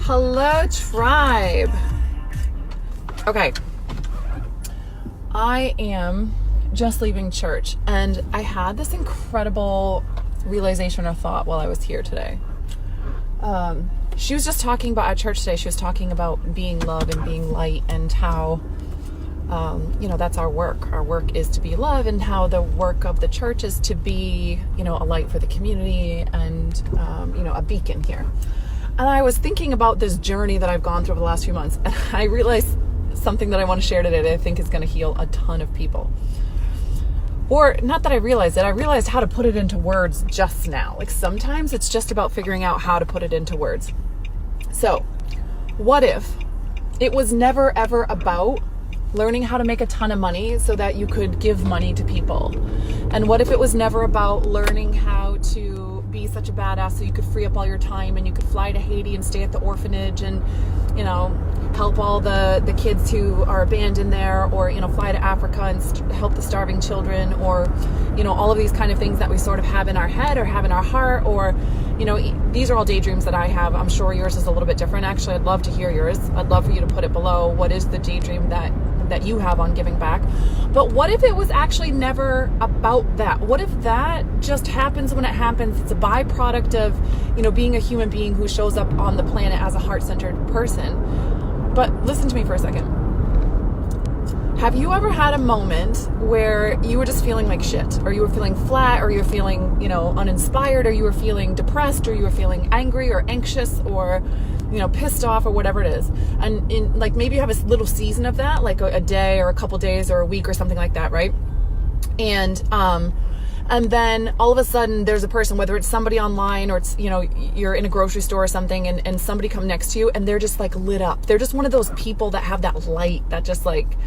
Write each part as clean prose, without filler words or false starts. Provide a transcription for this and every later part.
Hello, tribe. Okay. I am just leaving church, and I had this incredible realization or thought while I was here today. She was just talking about at church today. She was talking about being love and being light, and how, that's our work. Our work is to be love, and how the work of the church is to be, a light for the community and, a beacon here. And I was thinking about this journey that I've gone through over the last few months, and I realized something that I want to share today that I think is going to heal a ton of people. Or not that I realized it, I realized how to put it into words just now. Like sometimes it's just about figuring out how to put it into words. So, what if it was never ever about learning how to make a ton of money so that you could give money to people? And what if it was never about learning how to be such a badass so you could free up all your time and you could fly to Haiti and stay at the orphanage and, help all the kids who are abandoned there, or, fly to Africa and help the starving children, or, all of these kind of things that we sort of have in our head or have in our heart, or, these are all daydreams that I have. I'm sure yours is a little bit different. Actually, I'd love to hear yours. I'd love for you to put it below. What is the daydream that you have on giving back? But what if it was actually never about that? What if that just happens when it happens? It's a byproduct of, being a human being who shows up on the planet as a heart-centered person. But listen to me for a second. Have you ever had a moment where you were just feeling like shit, or you were feeling flat, or you were feeling, uninspired, or you were feeling depressed, or you were feeling angry or anxious, or, pissed off, or whatever it is? And maybe you have a little season of that, like a day or a couple days or a week or something like that, right? And then all of a sudden there's a person, whether it's somebody online or it's, you're in a grocery store or something, and somebody come next to you and they're just like lit up. They're just one of those people that have that light that just like,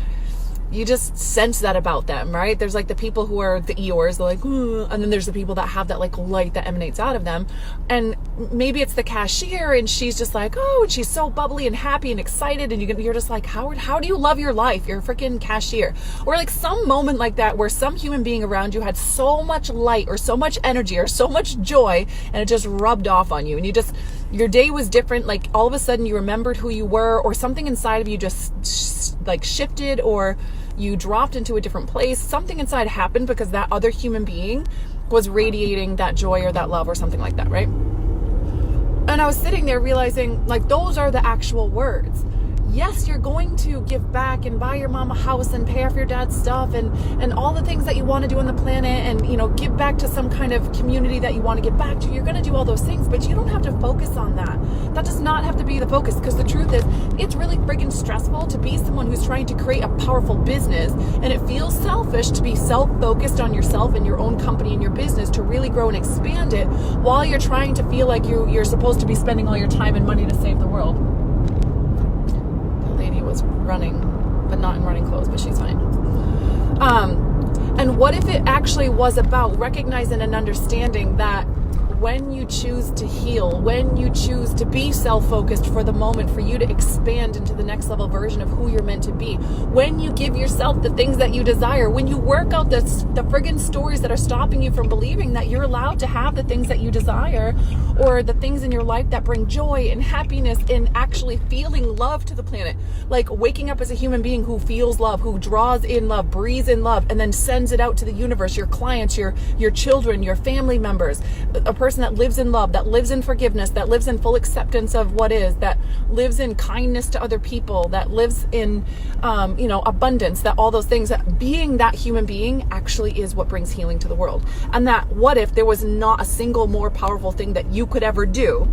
you just sense that about them, right? There's like the people who are the Eeyores, they're like, and then there's the people that have that like light that emanates out of them. And maybe it's the cashier, and she's just like, and she's so bubbly and happy and excited, and you're just like, Howard, how do you love your life? You're a freaking cashier. Or like some moment like that where some human being around you had so much light or so much energy or so much joy, and it just rubbed off on you, and your day was different. Like all of a sudden you remembered who you were, or something inside of you just like shifted, or you dropped into a different place. Something inside happened because that other human being was radiating that joy or that love or something like that, right? And I was sitting there realizing, like, those are the actual words. Yes, you're going to give back and buy your mom a house and pay off your dad's stuff and all the things that you want to do on the planet, and, give back to some kind of community that you want to give back to. You're going to do all those things, but you don't have to focus on that. That does not have to be the focus, because the truth is, it's really friggin' stressful to be someone who's trying to create a powerful business, and it feels selfish to be self-focused on yourself and your own company and your business to really grow and expand it, while you're trying to feel like you're supposed to be spending all your time and money to save the world. Lady was running, but not in running clothes, but she's fine. And what if it actually was about recognizing and understanding that when you choose to heal, when you choose to be self-focused for the moment, for you to expand into the next level version of who you're meant to be, when you give yourself the things that you desire, when you work out the friggin' stories that are stopping you from believing that you're allowed to have the things that you desire, or the things in your life that bring joy and happiness and actually feeling love to the planet, like waking up as a human being who feels love, who draws in love, breathes in love, and then sends it out to the universe, your clients, your children, your family members, a person that lives in love, that lives in forgiveness, that lives in full acceptance of what is, that lives in kindness to other people, that lives in, abundance, that all those things, that being that human being actually is what brings healing to the world. And that what if there was not a single more powerful thing that you could ever do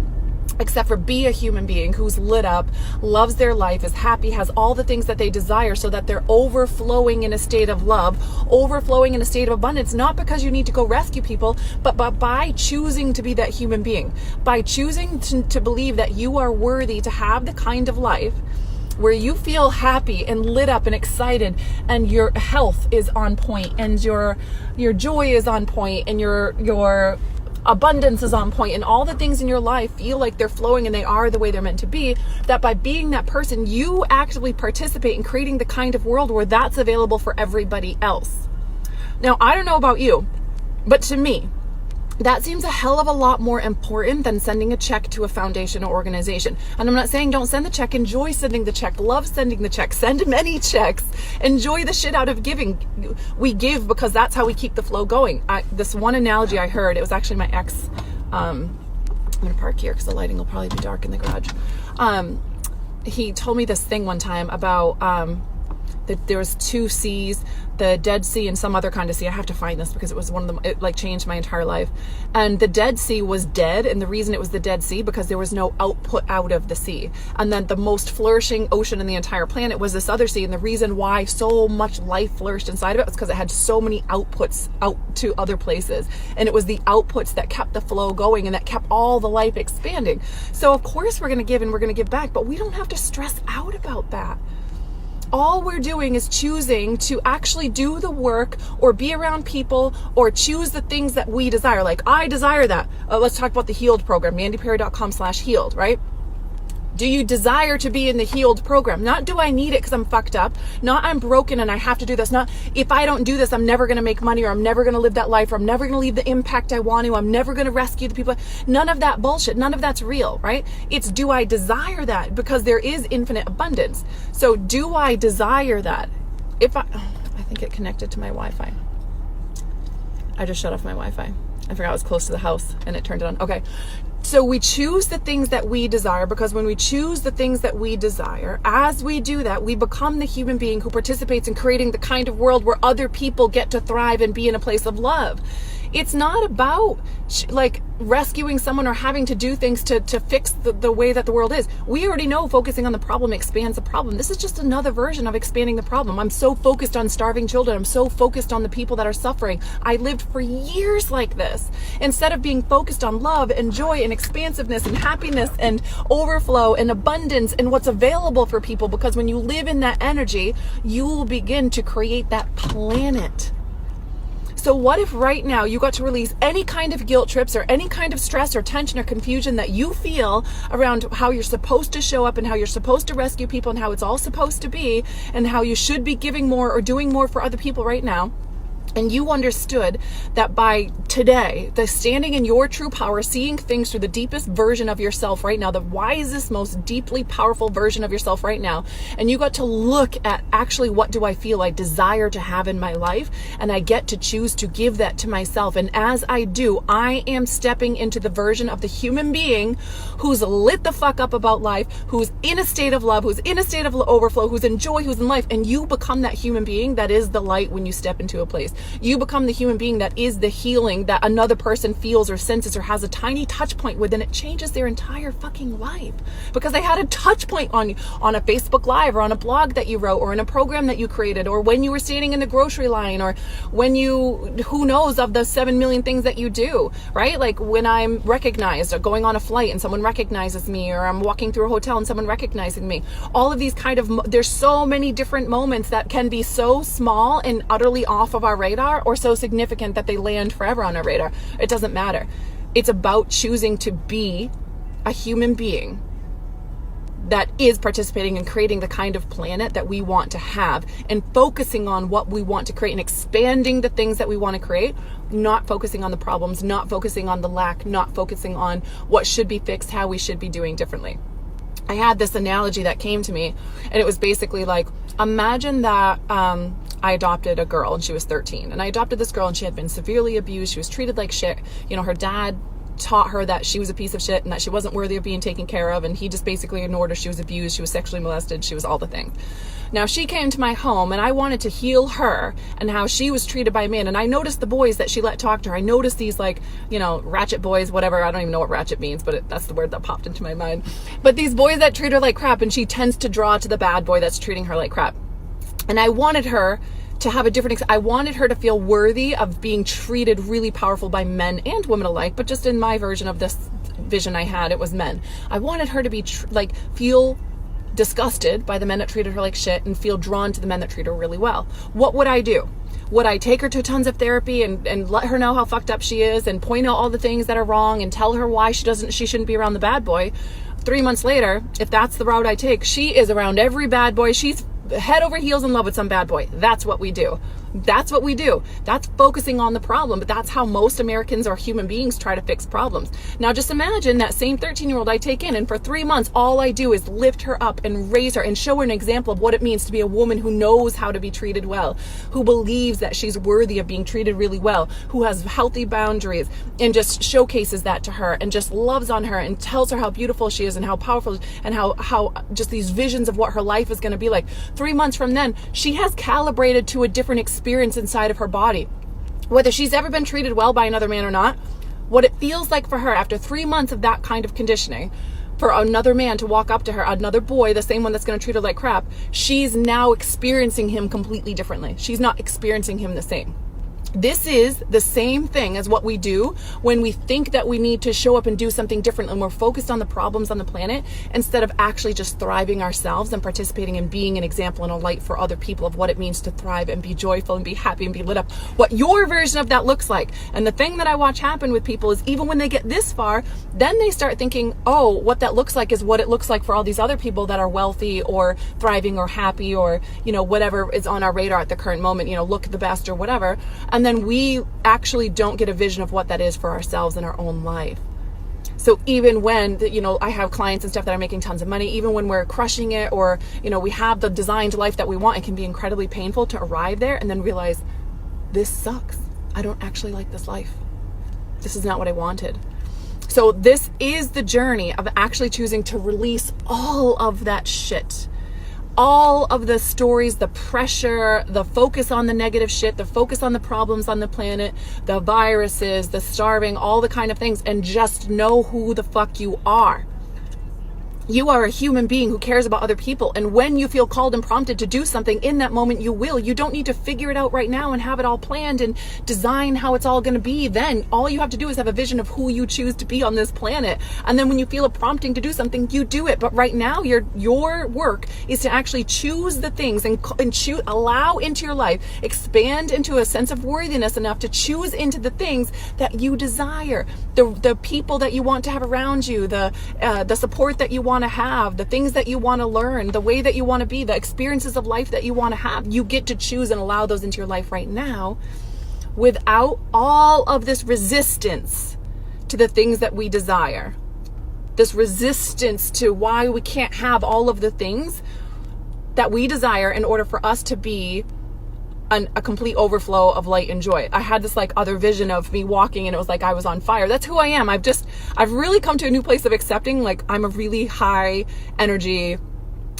except for be a human being who's lit up, loves their life, is happy, has all the things that they desire, so that they're overflowing in a state of love, overflowing in a state of abundance, not because you need to go rescue people, but by choosing to be that human being, by choosing to believe that you are worthy to have the kind of life where you feel happy and lit up and excited, and your health is on point, and your joy is on point, and your abundance is on point, and all the things in your life feel like they're flowing and they are the way they're meant to be. That by being that person, you actively participate in creating the kind of world where that's available for everybody else. Now, I don't know about you, but to me, that seems a hell of a lot more important than sending a check to a foundation or organization. And I'm not saying don't send the check. Enjoy sending the check. Love sending the check. Send many checks. Enjoy the shit out of giving. We give because that's how we keep the flow going. This one analogy I heard, it was actually my ex. I'm going to park here because the lighting will probably be dark in the garage. He told me this thing one time about that there was 2 seas, the Dead Sea and some other kind of sea. I have to find this because it was one of them. It like changed my entire life. And the Dead Sea was dead, and the reason it was the Dead Sea because there was no output out of the sea. And then the most flourishing ocean in the entire planet was this other sea, and the reason why so much life flourished inside of it was because it had so many outputs out to other places, and it was the outputs that kept the flow going and that kept all the life expanding. So of course we're going to give and we're going to give back, but we don't have to stress out about that. All we're doing is choosing to actually do the work or be around people or choose the things that we desire. Like, I desire that. Let's talk about the Healed program, mandyperry.com/healed, right? Do you desire to be in the Healed program? Not do I need it because I'm fucked up. Not I'm broken and I have to do this. Not if I don't do this, I'm never going to make money, or I'm never going to live that life, or I'm never going to leave the impact I want to. I'm never going to rescue the people. None of that bullshit. None of that's real, right? It's do I desire that? Because there is infinite abundance. So do I desire that? I think it connected to my Wi-Fi. I just shut off my Wi-Fi. I forgot I was close to the house and it turned it on. Okay. So we choose the things that we desire, because when we choose the things that we desire, as we do that, we become the human being who participates in creating the kind of world where other people get to thrive and be in a place of love. It's not about like rescuing someone or having to do things to fix the way that the world is. We already know focusing on the problem expands the problem. This is just another version of expanding the problem. I'm so focused on starving children. I'm so focused on the people that are suffering. I lived for years like this. Instead of being focused on love and joy and expansiveness and happiness and overflow and abundance and what's available for people, because when you live in that energy, you will begin to create that planet. So what if right now you got to release any kind of guilt trips or any kind of stress or tension or confusion that you feel around how you're supposed to show up and how you're supposed to rescue people and how it's all supposed to be and how you should be giving more or doing more for other people right now? And you understood that by today, the standing in your true power, seeing things through the deepest version of yourself right now, the wisest, most deeply powerful version of yourself right now, and you got to look at actually what do I feel I desire to have in my life, and I get to choose to give that to myself. And as I do, I am stepping into the version of the human being who's lit the fuck up about life, who's in a state of love, who's in a state of overflow, who's in joy, who's in life. And you become that human being that is the light when you step into a place. You become the human being that is the healing that another person feels or senses or has a tiny touch point with, and it changes their entire fucking life because they had a touch point on you, on a Facebook Live or on a blog that you wrote or in a program that you created, or when you were standing in the grocery line, or when you, who knows, of the 7 million things that you do, right? Like when I'm recognized or going on a flight and someone recognizes me, or I'm walking through a hotel and someone recognizing me. All of these kind of, there's so many different moments that can be so small and utterly off of our radar, or so significant that they land forever on our radar. It doesn't matter. It's about choosing to be a human being that is participating in creating the kind of planet that we want to have, and focusing on what we want to create and expanding the things that we want to create, not focusing on the problems, not focusing on the lack, not focusing on what should be fixed, how we should be doing differently. I had this analogy that came to me, and it was basically like, imagine that I adopted a girl and she was 13, and I adopted this girl and she had been severely abused. She was treated like shit. You know, her dad taught her that she was a piece of shit and that she wasn't worthy of being taken care of, and he just basically ignored her. She was abused, she was sexually molested, she was all the things. Now she came to my home and I wanted to heal her and how she was treated by men, and I noticed the boys that she let talk to her. I noticed these, like, you know, ratchet boys, whatever. I don't even know what ratchet means, but that's the word that popped into my mind. But these boys that treat her like crap, and she tends to draw to the bad boy that's treating her like crap. And I wanted her to have a different, I wanted her to feel worthy of being treated really powerful by men and women alike, but just in my version of this vision I had, it was men. I wanted her to be feel disgusted by the men that treated her like shit and feel drawn to the men that treat her really well. What would I do? Would I take her to tons of therapy and let her know how fucked up she is and point out all the things that are wrong and tell her why she shouldn't be around the bad boy? 3 months later, if that's the route I take, she is around every bad boy. She's head over heels in love with some bad boy. That's what we do. That's what we do. That's focusing on the problem, but that's how most Americans or human beings try to fix problems. Now just imagine that same 13-year-old I take in, and for 3 months, all I do is lift her up and raise her and show her an example of what it means to be a woman who knows how to be treated well, who believes that she's worthy of being treated really well, who has healthy boundaries, and just showcases that to her and just loves on her and tells her how beautiful she is and how powerful and how just these visions of what her life is going to be like. 3 months from then, she has calibrated to a different experience inside of her body. Whether she's ever been treated well by another man or not, what it feels like for her after 3 months of that kind of conditioning, for another man to walk up to her, another boy, the same one that's going to treat her like crap, she's now experiencing him completely differently. She's not experiencing him the same. This is the same thing as what we do when we think that we need to show up and do something different, and we're focused on the problems on the planet instead of actually just thriving ourselves and participating in being an example and a light for other people of what it means to thrive and be joyful and be happy and be lit up, what your version of that looks like. And the thing that I watch happen with people is even when they get this far, then they start thinking, oh, what that looks like is what it looks like for all these other people that are wealthy or thriving or happy or, whatever is on our radar at the current moment, look the best or whatever. And then we actually don't get a vision of what that is for ourselves in our own life. So even when, I have clients and stuff that are making tons of money, even when we're crushing it or, we have the designed life that we want, it can be incredibly painful to arrive there and then realize this sucks. I don't actually like this life. This is not what I wanted. So this is the journey of actually choosing to release all of that shit. All of the stories, the pressure, the focus on the negative shit, the focus on the problems on the planet, the viruses, the starving, all the kind of things, and just know who the fuck you are. You are a human being who cares about other people. And when you feel called and prompted to do something in that moment, you will. You don't need to figure it out right now and have it all planned and design how it's all going to be. Then all you have to do is have a vision of who you choose to be on this planet. And then when you feel a prompting to do something, you do it. But right now, your work is to actually choose the things and allow into your life, expand into a sense of worthiness enough to choose into the things that you desire, the people that you want to have around you, the support that you want to have, the things that you want to learn, the way that you want to be, the experiences of life that you want to have. You get to choose and allow those into your life right now without all of this resistance to the things that we desire. This resistance to why we can't have all of the things that we desire in order for us to be a complete overflow of light and joy. I had this other vision of me walking and it was like I was on fire. That's who I am. I've really come to a new place of accepting I'm a really high energy,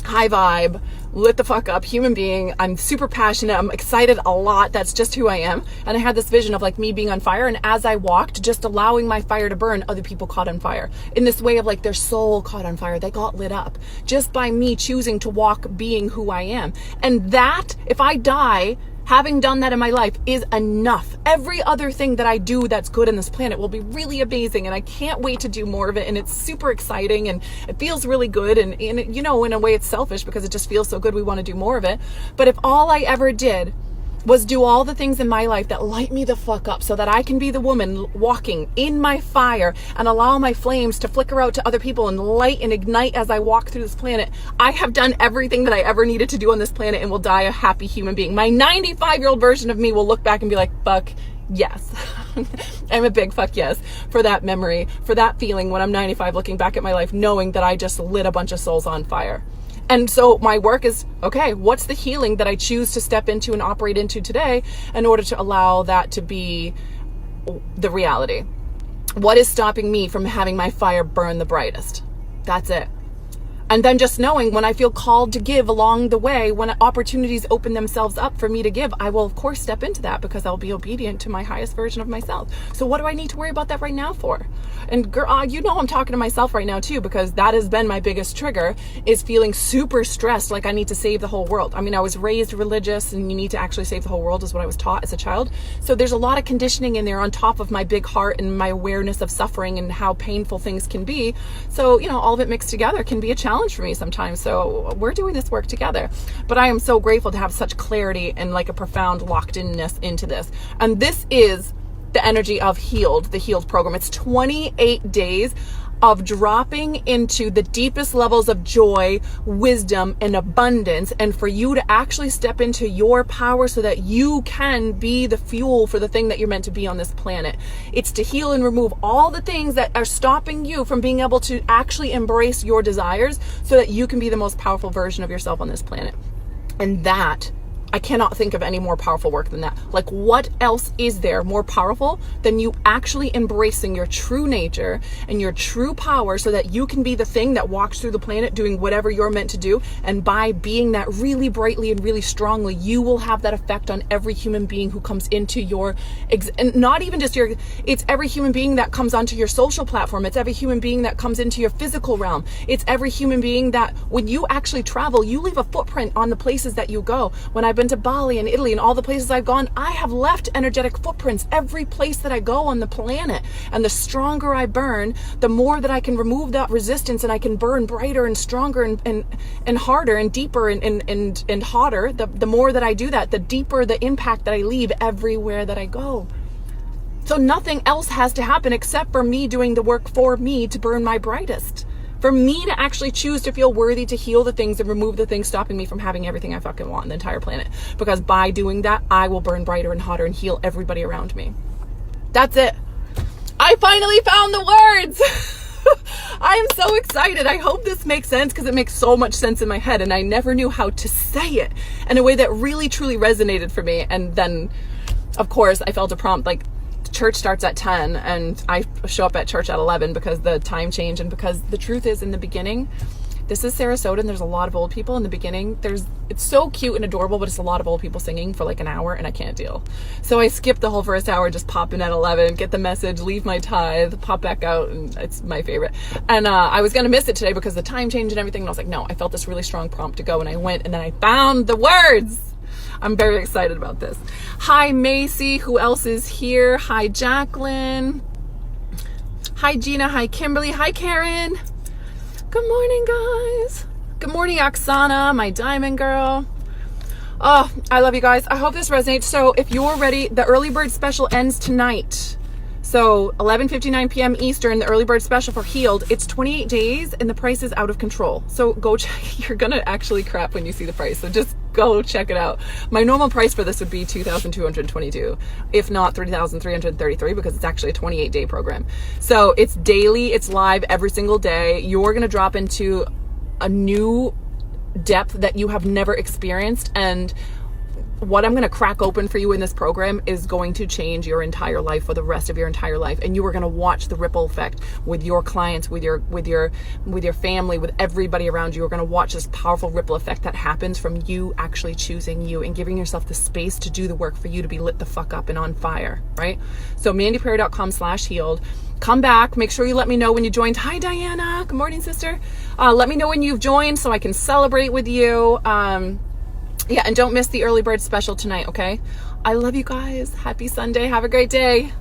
high vibe, lit the fuck up human being. I'm super passionate. I'm excited a lot. That's just who I am. And I had this vision of me being on fire. And as I walked, just allowing my fire to burn, other people caught on fire in this way of their soul caught on fire. They got lit up just by me choosing to walk being who I am. And that, if I die, having done that in my life is enough. Every other thing that I do that's good in this planet will be really amazing, and I can't wait to do more of it, and it's super exciting, and it feels really good, and in a way it's selfish because it just feels so good we want to do more of it. But if all I ever did was do all the things in my life that light me the fuck up so that I can be the woman walking in my fire and allow my flames to flicker out to other people and light and ignite as I walk through this planet, I have done everything that I ever needed to do on this planet and will die a happy human being. My 95-year-old version of me will look back and be like, fuck yes. I'm a big fuck yes for that memory, for that feeling when I'm 95 looking back at my life, knowing that I just lit a bunch of souls on fire. And so my work is, okay, what's the healing that I choose to step into and operate into today in order to allow that to be the reality? What is stopping me from having my fire burn the brightest? That's it. And then just knowing when I feel called to give along the way, when opportunities open themselves up for me to give, I will of course step into that because I'll be obedient to my highest version of myself. So what do I need to worry about that right now for? And girl, I'm talking to myself right now too, because that has been my biggest trigger, is feeling super stressed like I need to save the whole world. I mean, I was raised religious and you need to actually save the whole world is what I was taught as a child. So there's a lot of conditioning in there on top of my big heart and my awareness of suffering and how painful things can be. So, all of it mixed together can be a challenge for me sometimes. So we're doing this work together. But I am so grateful to have such clarity and a profound locked-inness into this. And this is the energy of the Healed program. It's 28 days of dropping into the deepest levels of joy, wisdom, and abundance, and for you to actually step into your power so that you can be the fuel for the thing that you're meant to be on this planet. It's to heal and remove all the things that are stopping you from being able to actually embrace your desires so that you can be the most powerful version of yourself on this planet. And that, I cannot think of any more powerful work than that. Like, what else is there more powerful than you actually embracing your true nature and your true power so that you can be the thing that walks through the planet doing whatever you're meant to do? And by being that really brightly and really strongly, you will have that effect on every human being who comes into your, and not even just your, it's every human being that comes onto your social platform. It's every human being that comes into your physical realm. It's every human being that when you actually travel, you leave a footprint on the places that you go. When I've been to Bali and Italy and all the places I've gone, I have left energetic footprints every place that I go on the planet. And the stronger I burn, the more that I can remove that resistance, and I can burn brighter and stronger and harder and deeper and hotter. The more that I do that, the deeper the impact that I leave everywhere that I go. So nothing else has to happen except for me doing the work for me to burn my brightest. For me to actually choose to feel worthy to heal the things and remove the things stopping me from having everything I fucking want on the entire planet. Because by doing that, I will burn brighter and hotter and heal everybody around me. That's it. I finally found the words. I am so excited. I hope this makes sense because it makes so much sense in my head and I never knew how to say it in a way that really truly resonated for me. And then, of course, I felt a prompt like, church starts at 10 and I show up at church at 11 because the time change, and because the truth is, in the beginning, this is Sarasota and there's a lot of old people in the beginning. It's so cute and adorable, but it's a lot of old people singing for like an hour and I can't deal. So I skipped the whole first hour, just pop in at 11, get the message, leave my tithe, pop back out, and it's my favorite. And I was going to miss it today because the time change and everything. And I was like, no, I felt this really strong prompt to go, and I went, and then I found the words. I'm very excited about this. Hi, Macy. Who else is here? Hi, Jacqueline. Hi, Gina. Hi, Kimberly. Hi, Karen. Good morning, guys. Good morning, Oksana, my diamond girl. Oh, I love you guys. I hope this resonates. So if you're ready, the early bird special ends tonight. So 11:59 p.m. Eastern, the early bird special for Healed. It's 28 days and the price is out of control. So go check. You're going to actually crap when you see the price. So just go check it out. My normal price for this would be $2,222, if not $3,333, because it's actually a 28-day program. So it's daily. It's live every single day. You're going to drop into a new depth that you have never experienced, and what I'm going to crack open for you in this program is going to change your entire life for the rest of your entire life. And you are going to watch the ripple effect with your clients, with your family, with everybody around you. You're going to watch this powerful ripple effect that happens from you actually choosing you and giving yourself the space to do the work for you to be lit the fuck up and on fire, right? So mandyperry.com/healed. Come back. Make sure you let me know when you joined. Hi, Diana. Good morning, sister. Let me know when you've joined so I can celebrate with you. Yeah, and don't miss the early bird special tonight, okay? I love you guys. Happy Sunday. Have a great day.